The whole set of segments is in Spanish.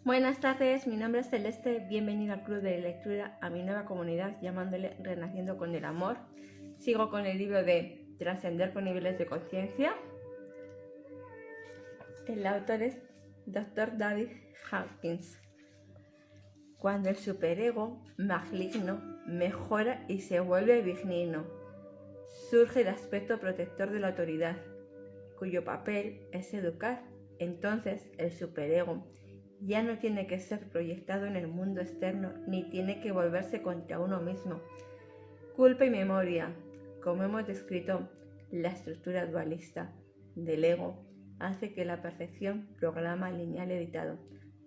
Buenas tardes, mi nombre es Celeste, bienvenido al Club de Lectura, a mi nueva comunidad llamándole Renaciendo con el Amor. Sigo con el libro de Trascender con niveles de conciencia. El autor es Dr. David Hawkins. Cuando el superego maligno mejora y se vuelve benigno, surge el aspecto protector de la autoridad, cuyo papel es educar. Entonces el superego ya no tiene que ser proyectado en el mundo externo ni tiene que volverse contra uno mismo. Culpa y memoria, como hemos descrito, la estructura dualista del ego hace que la percepción programa lineal editado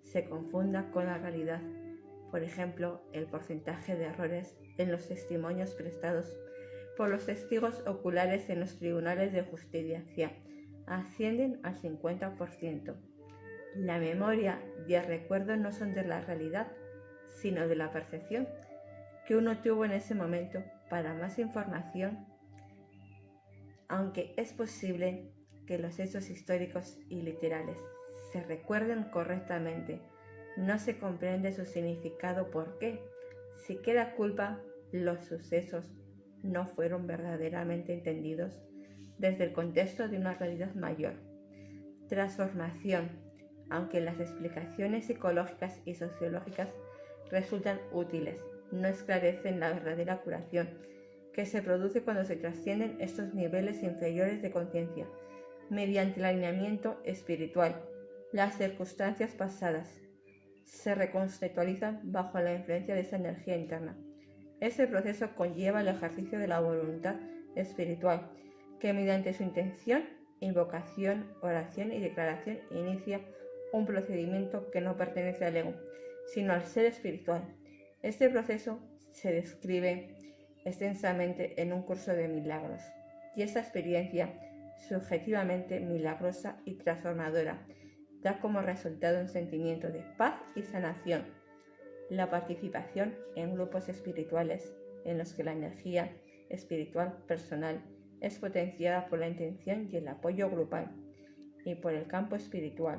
se confunda con la realidad. Por ejemplo, el porcentaje de errores en los testimonios prestados por los testigos oculares en los tribunales de justicia ascienden al 50%. La memoria y el recuerdo no son de la realidad, sino de la percepción que uno tuvo en ese momento. Para más información, aunque es posible que los hechos históricos y literales se recuerden correctamente, no se comprende su significado porque, si queda culpa, los sucesos no fueron verdaderamente entendidos desde el contexto de una realidad mayor. Transformación. Aunque las explicaciones psicológicas y sociológicas resultan útiles, no esclarecen la verdadera curación que se produce cuando se trascienden estos niveles inferiores de conciencia mediante el alineamiento espiritual. Las circunstancias pasadas se reconceptualizan bajo la influencia de esa energía interna. Ese proceso conlleva el ejercicio de la voluntad espiritual, que mediante su intención, invocación, oración y declaración inicia un procedimiento que no pertenece al ego, sino al ser espiritual. Este proceso se describe extensamente en un curso de milagros, y esta experiencia, subjetivamente milagrosa y transformadora, da como resultado un sentimiento de paz y sanación. La participación en grupos espirituales en los que la energía espiritual personal es potenciada por la intención y el apoyo grupal y por el campo espiritual.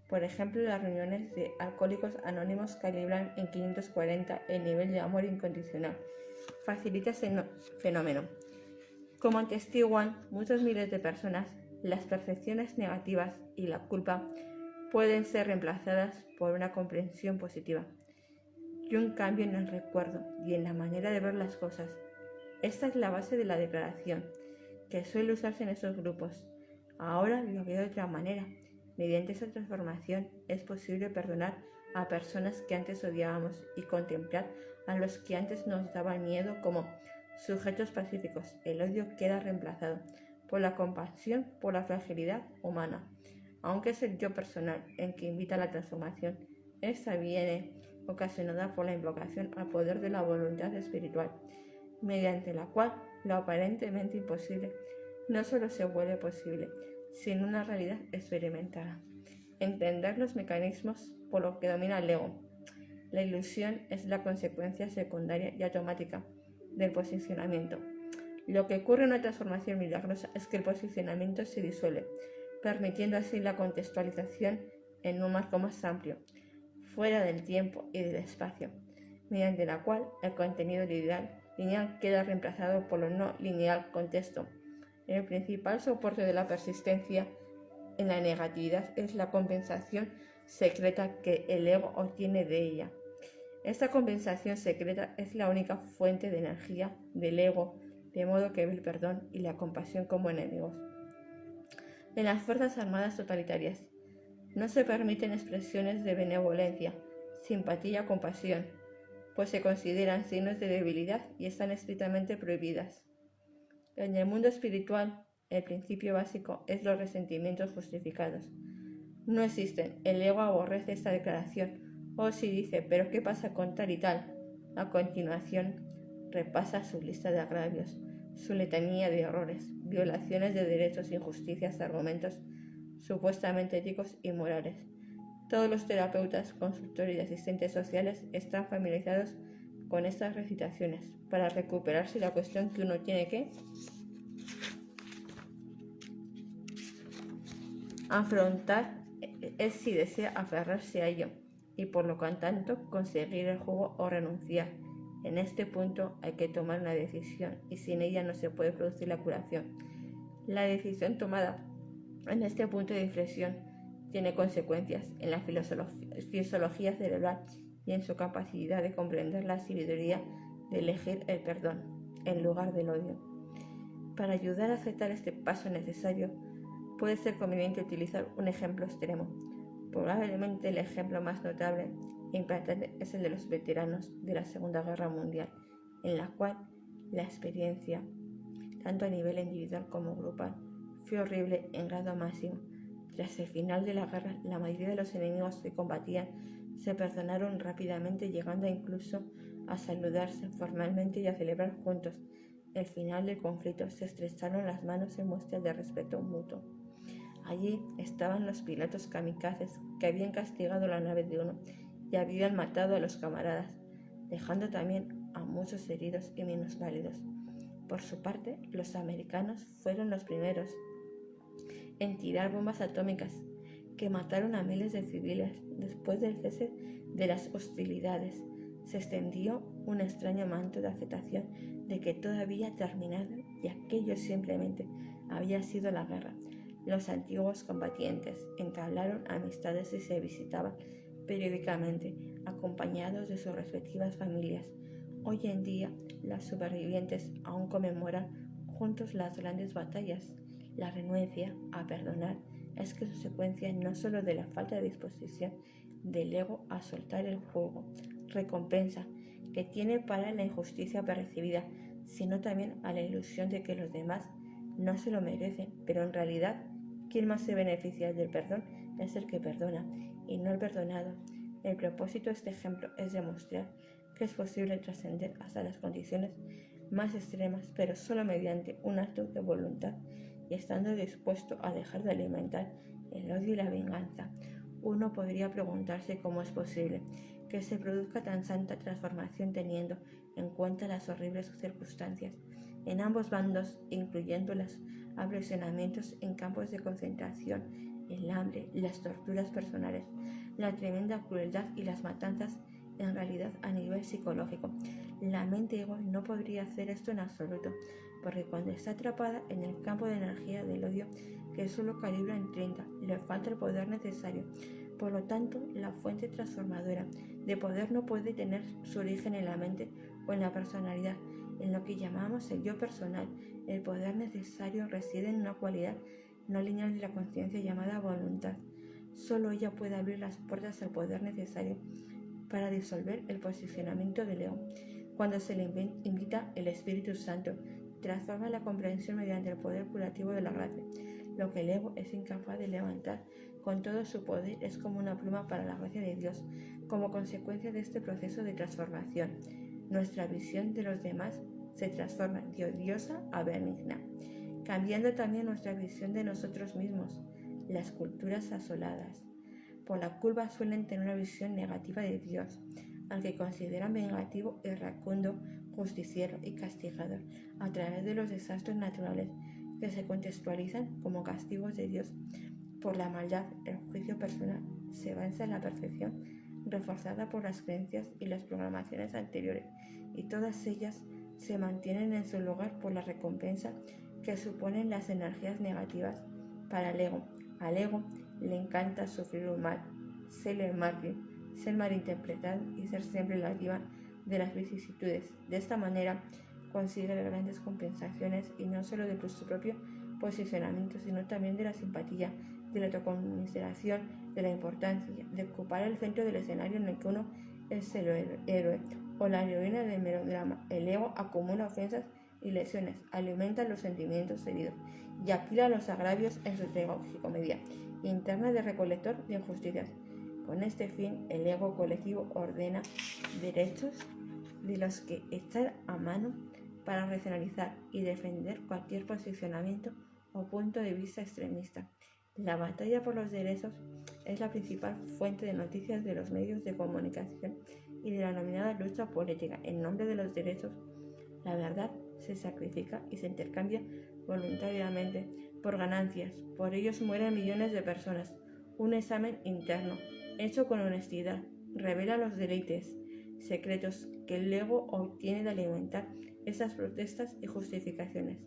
Por ejemplo, las reuniones de Alcohólicos Anónimos calibran en 540 el nivel de amor incondicional. Facilita ese fenómeno. Como atestiguan muchos miles de personas, las percepciones negativas y la culpa pueden ser reemplazadas por una comprensión positiva y un cambio en el recuerdo y en la manera de ver las cosas. Esta es la base de la declaración, que suele usarse en estos grupos. Ahora lo veo de otra manera. Mediante esa transformación es posible perdonar a personas que antes odiábamos y contemplar a los que antes nos daban miedo como sujetos pacíficos. El odio queda reemplazado por la compasión por la fragilidad humana, aunque es el yo personal en que invita a la transformación. Esta viene ocasionada por la invocación al poder de la voluntad espiritual, mediante la cual lo aparentemente imposible no solo se vuelve posible, sino una realidad experimentada. Entender los mecanismos por los que domina el ego. La ilusión es la consecuencia secundaria y automática del posicionamiento. Lo que ocurre en una transformación milagrosa es que el posicionamiento se disuelve, permitiendo así la contextualización en un marco más amplio, fuera del tiempo y del espacio, mediante la cual el contenido lineal queda reemplazado por lo no lineal contexto. El principal soporte de la persistencia en la negatividad es la compensación secreta que el ego obtiene de ella. Esta compensación secreta es la única fuente de energía del ego, de modo que ve el perdón y la compasión como enemigos. En las Fuerzas Armadas totalitarias no se permiten expresiones de benevolencia, simpatía o compasión, pues se consideran signos de debilidad y están estrictamente prohibidas. En el mundo espiritual, el principio básico es los resentimientos justificados. No existen. El ego aborrece esta declaración. O si dice, ¿pero qué pasa con tal y tal? A continuación, repasa su lista de agravios, su letanía de errores, violaciones de derechos, injusticias, argumentos supuestamente éticos y morales. Todos los terapeutas, consultores y asistentes sociales están familiarizados con estas recitaciones para recuperarse la cuestión que uno tiene que afrontar es si desea aferrarse a ello. y por lo tanto conseguir el juego o renunciar. En este punto hay que tomar una decisión y sin ella no se puede producir la curación. La decisión tomada en este punto de inflexión tiene consecuencias en la fisiología cerebral y en su capacidad de comprender la sabiduría de elegir el perdón en lugar del odio. Para ayudar a aceptar este paso necesario, puede ser conveniente utilizar un ejemplo extremo. Probablemente el ejemplo más notable e impactante es el de los veteranos de la Segunda Guerra Mundial, en la cual la experiencia, tanto a nivel individual como grupal, fue horrible en grado máximo. Tras el final de la guerra, la mayoría de los enemigos que combatían se perdonaron rápidamente, llegando incluso a saludarse formalmente y a celebrar juntos el final del conflicto. Se estrecharon las manos en muestra de respeto mutuo. Allí estaban los pilotos kamikazes que habían castigado la nave de uno y habían matado a los camaradas, dejando también a muchos heridos y minusválidos. Por su parte, los americanos fueron los primeros en tirar bombas atómicas que mataron a miles de civiles. Después del cese de las hostilidades, se extendió un extraño manto de aceptación de que todo había terminado y aquello simplemente había sido la guerra. Los antiguos combatientes entablaron amistades y se visitaban periódicamente, acompañados de sus respectivas familias. Hoy en día, los supervivientes aún conmemoran juntos las grandes batallas. La renuencia a perdonar es consecuencia no solo de la falta de disposición del ego a soltar el juego, recompensa que tiene para la injusticia percibida, sino también a la ilusión de que los demás no se lo merecen, pero en realidad quien más se beneficia del perdón es el que perdona y no el perdonado. El propósito de este ejemplo es demostrar que es posible trascender hasta las condiciones más extremas, pero solo mediante un acto de voluntad y estando dispuesto a dejar de alimentar el odio y la venganza. Uno podría preguntarse cómo es posible que se produzca tan santa transformación teniendo en cuenta las horribles circunstancias en ambos bandos, incluyendo los aprisionamientos en campos de concentración, el hambre, las torturas personales, la tremenda crueldad y las matanzas. En realidad, a nivel psicológico, la mente ego no podría hacer esto en absoluto, porque cuando está atrapada en el campo de energía del odio, que solo calibra en 30, le falta el poder necesario. Por lo tanto, la fuente transformadora de poder no puede tener su origen en la mente o en la personalidad, en lo que llamamos el yo personal. El poder necesario reside en una cualidad no lineal de la conciencia llamada voluntad. Solo ella puede abrir las puertas al poder necesario para disolver el posicionamiento del ego. Cuando se le invita el Espíritu Santo, transforma la comprensión mediante el poder curativo de la gracia. Lo que el ego es incapaz de levantar con todo su poder es como una pluma para la gracia de Dios. Como consecuencia de este proceso de transformación, nuestra visión de los demás se transforma de odiosa a benigna, cambiando también nuestra visión de nosotros mismos. Las culturas asoladas por la culpa suelen tener una visión negativa de Dios, al que consideran vengativo, irracundo, justiciero y castigador, a través de los desastres naturales que se contextualizan como castigos de Dios por la maldad. El juicio personal se basa en la percepción reforzada por las creencias y las programaciones anteriores, y todas ellas se mantienen en su lugar por la recompensa que suponen las energías negativas para el ego. Al ego le encanta sufrir un mal, ser el mártir, ser malinterpretado y ser siempre la diva de las vicisitudes. De esta manera consigue grandes compensaciones, y no solo de su propio posicionamiento, sino también de la simpatía, de la autoconmiseración, de la importancia de ocupar el centro del escenario en el que uno es el héroe o la heroína del melodrama. El ego acumula ofensas y lesiones, alimenta los sentimientos heridos y apila los agravios en su tragicomedia interna de recolector de injusticias. Con este fin, el ego colectivo ordena derechos de los que echar a mano para racionalizar y defender cualquier posicionamiento o punto de vista extremista. La batalla por los derechos es la principal fuente de noticias de los medios de comunicación y de la denominada lucha política. En nombre de los derechos, la verdad se sacrifica y se intercambia voluntariamente por ganancias. Por ellos mueren millones de personas. Un examen interno, hecho con honestidad, revela los deleites secretos que el ego obtiene de alimentar esas protestas y justificaciones.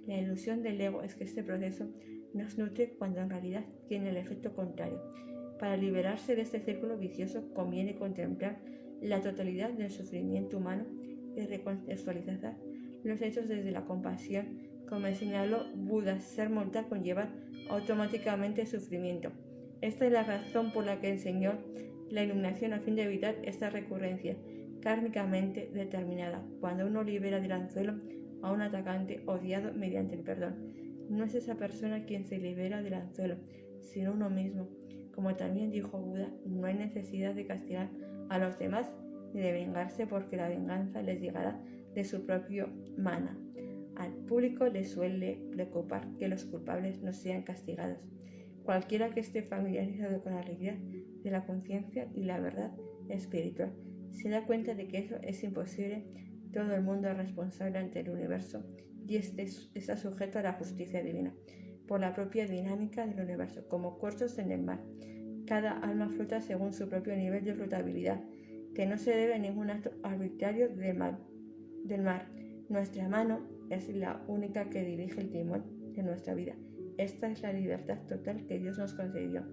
La ilusión del ego es que este proceso nos nutre cuando en realidad tiene el efecto contrario. Para liberarse de este círculo vicioso conviene contemplar la totalidad del sufrimiento humano y recontextualizar los hechos desde la compasión. Como señaló Buda, ser mortal conlleva automáticamente sufrimiento. Esta es la razón por la que enseñó la iluminación a fin de evitar esta recurrencia kármicamente determinada. Cuando uno libera del anzuelo a un atacante odiado mediante el perdón, no es esa persona quien se libera del anzuelo, sino uno mismo. Como también dijo Buda, no hay necesidad de castigar a los demás ni de vengarse, porque la venganza les llegará de su propio mana. Al público le suele preocupar que los culpables no sean castigados. Cualquiera que esté familiarizado con la realidad de la conciencia y la verdad espiritual se da cuenta de que eso es imposible. Todo el mundo es responsable ante el universo y está sujeto a la justicia divina por la propia dinámica del universo, como corchos en el mar. Cada alma flota según su propio nivel de flotabilidad, que no se debe a ningún acto arbitrario del mar. Nuestra mano es la única que dirige el timón de nuestra vida. Esta es la libertad total que Dios nos concedió.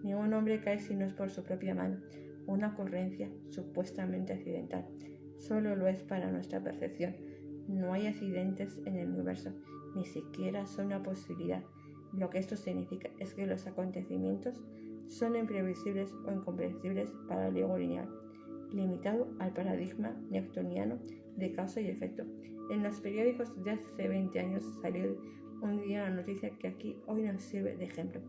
Ningún hombre cae si no es por su propia mano, una ocurrencia supuestamente accidental. Solo lo es para nuestra percepción. No hay accidentes en el universo, ni siquiera son una posibilidad. Lo que esto significa es que los acontecimientos son imprevisibles o incomprensibles para el ego lineal, limitado al paradigma newtoniano de causa y efecto. En los periódicos de hace 20 años salió un día la noticia que aquí hoy nos sirve de ejemplo,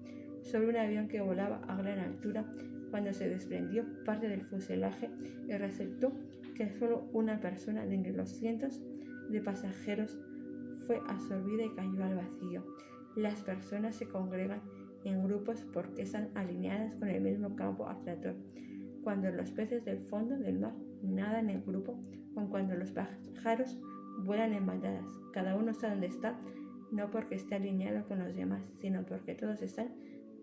sobre un avión que volaba a gran altura cuando se desprendió parte del fuselaje y resultó que solo una persona de entre los cientos de pasajeros fue absorbida y cayó al vacío. Las personas se congregan en grupos porque están alineadas con el mismo campo atractor. Cuando los peces del fondo del mar nadan en grupo, o cuando los pájaros vuelan en bandadas, cada uno está donde está, no porque esté alineado con los demás, sino porque todos están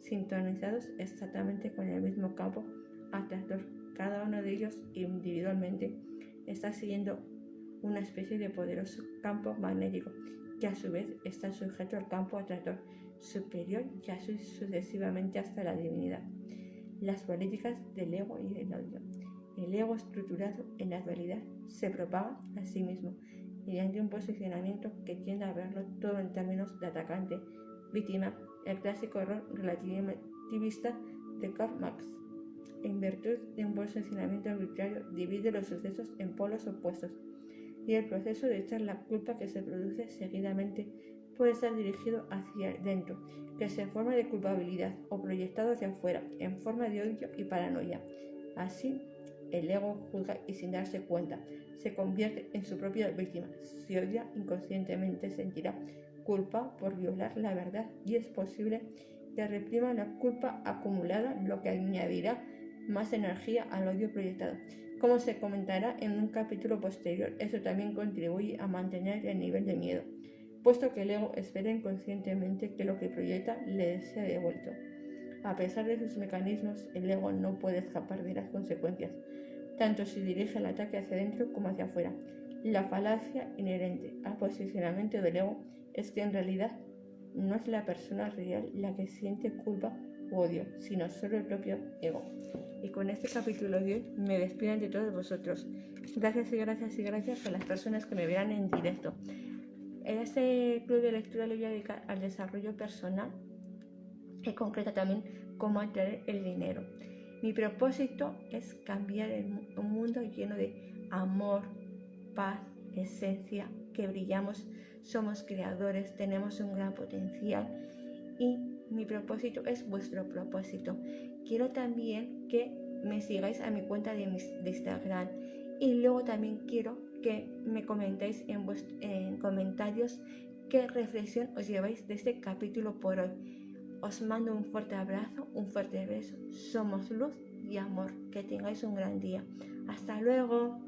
sintonizados exactamente con el mismo campo atractor. Cada uno de ellos individualmente está siguiendo una especie de poderoso campo magnético que a su vez está sujeto al campo atractor superior y así sucesivamente hasta la divinidad. Las políticas del ego y del odio. El ego estructurado en la dualidad se propaga a sí mismo mediante un posicionamiento que tiende a verlo todo en términos de atacante, víctima, el clásico error relativista de Karl Marx. En virtud de un posicionamiento arbitrario, divide los sucesos en polos opuestos, y el proceso de echar la culpa que se produce seguidamente puede estar dirigido hacia dentro, que se forma de culpabilidad, o proyectado hacia afuera, en forma de odio y paranoia. Así, el ego juzga y sin darse cuenta, se convierte en su propia víctima. Si odia, inconscientemente sentirá culpa por violar la verdad y es posible que reprima la culpa acumulada, lo que añadirá más energía al odio proyectado. Como se comentará en un capítulo posterior, eso también contribuye a mantener el nivel de miedo, puesto que el ego espera inconscientemente que lo que proyecta le sea devuelto. A pesar de sus mecanismos, el ego no puede escapar de las consecuencias, tanto si dirige el ataque hacia adentro como hacia afuera. La falacia inherente al posicionamiento del ego es que en realidad no es la persona real la que siente culpa u odio, sino solo el propio ego. Y con este capítulo de hoy me despido de todos vosotros. Gracias y gracias y gracias a las personas que me verán en directo. En este club de lectura le voy a dedicar al desarrollo personal y concreta también cómo atraer el dinero. Mi propósito es cambiar un mundo lleno de amor, paz, esencia, que brillamos, somos creadores, tenemos un gran potencial y mi propósito es vuestro propósito. Quiero también que me sigáis a mi cuenta de Instagram y luego también quiero que me comentéis en comentarios qué reflexión os lleváis de este capítulo por hoy. Os mando un fuerte abrazo, un fuerte beso. Somos luz y amor. Que tengáis un gran día. Hasta luego.